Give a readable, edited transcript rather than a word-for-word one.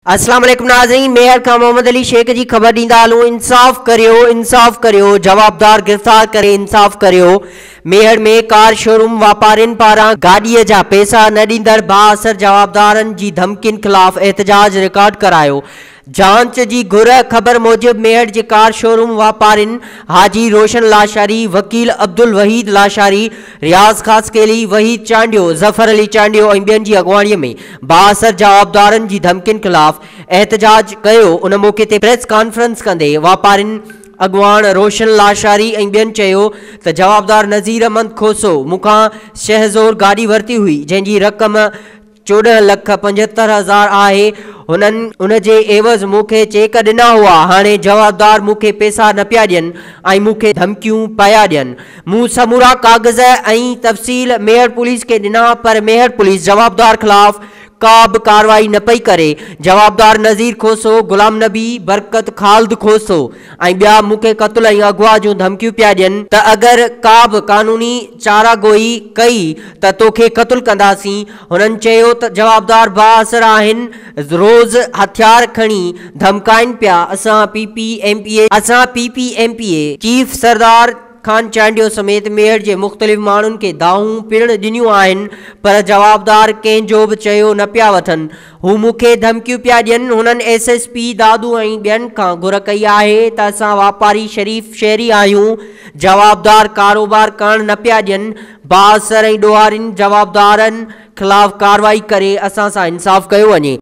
अस्सलाम वालेकुम नाज़रीन, मेयर खां मोहम्मद अली शेख जी ख़बर ॾींदा हलूं। इंसाफ़ करियो, इंसाफ़ करियो, जवाबदार गिरफ़्तार करे इंसाफ़ करियो। मेयर में कार शोरूम वापारियुनि पारां गाॾीअ जा पैसा न ॾींदड़ बाअसर जवाबदारनि जी धमकियुनि ख़िलाफ़ एहतजाज रिकॉर्ड करायो। जांच जी घुर ख़बर मूजिब मेयर जे कार शोरूम वापारियुनि हाजी रोशन लाशारी, वकील अब्दुल वहीद लाशारी, रियाज़ खासकेली, वहीद चांडियो, ज़फ़र अली चांडियो ऐं ॿियनि जी अॻुवाणीअ में बाअसर जवाबदारनि जी धमकियुनि ख़िलाफ़ एहतजाज कयो। उन मौक़े ते प्रेस कॉन्फ्रेंस कंदे वापारियुनि अॻुवाण रोशन लाशारी ऐं ॿियनि चयो त जवाबदार नज़ीर अहमद खोसो मूंखां शहज़ोर गाॾी वरिती हुई जंहिंजी रक़म 14,75,000 आहे। हुननि उन जे एवज़ मूंखे चेक ॾिना हुआ। हाणे जवाबदार मूंखे पैसा न पिया ॾियनि ऐं मूंखे धमकियूं पिया ॾियनि। मूं समूरा काग़ज़ ऐं तफ़सील मेयर पुलिस खे ॾिना, पर मेयर पुलिस जवाबदार ख़िलाफ़ का बि कार्रवाई न पई करे। जवाबदार नज़ीर खोसो, गुलाम नबी, बरकत खालिद खोसो ऐं ॿिया मूंखे क़त्ल ऐं अगवा जूं धमकियूं पिया ॾियनि त अगरि का बि कानूनी चारागोई कई त तोखे क़त्ल कंदासीं। हुननि चयो त जवाबदार बाअसर आहिनि, रोज़ हथियार खणी धमकाइनि पिया। असां पीपीएमपीए चीफ सरदार खान चांडियो समेत मेयर जे मुख़्तलिफ़ माण्हुनि खे दाहूं पिण ॾिनियूं आहिनि, पर जवाबदार कंहिंजो बि चयो न पिया वठनि। हू मूंखे धमकियूं पिया ॾियनि। हुननि एसएसपी दादू ऐं ॿियनि खां घुर कई आहे त असां वापारी शरीफ़ शहरी आहियूं, जवाबदार कारोबार करणु न पिया ॾियनि। बाअसर ऐं ॾोहारियुनि जवाबदारनि ख़िलाफ़ कार्रवाई करे असां सां इंसाफ़ कयो वञे।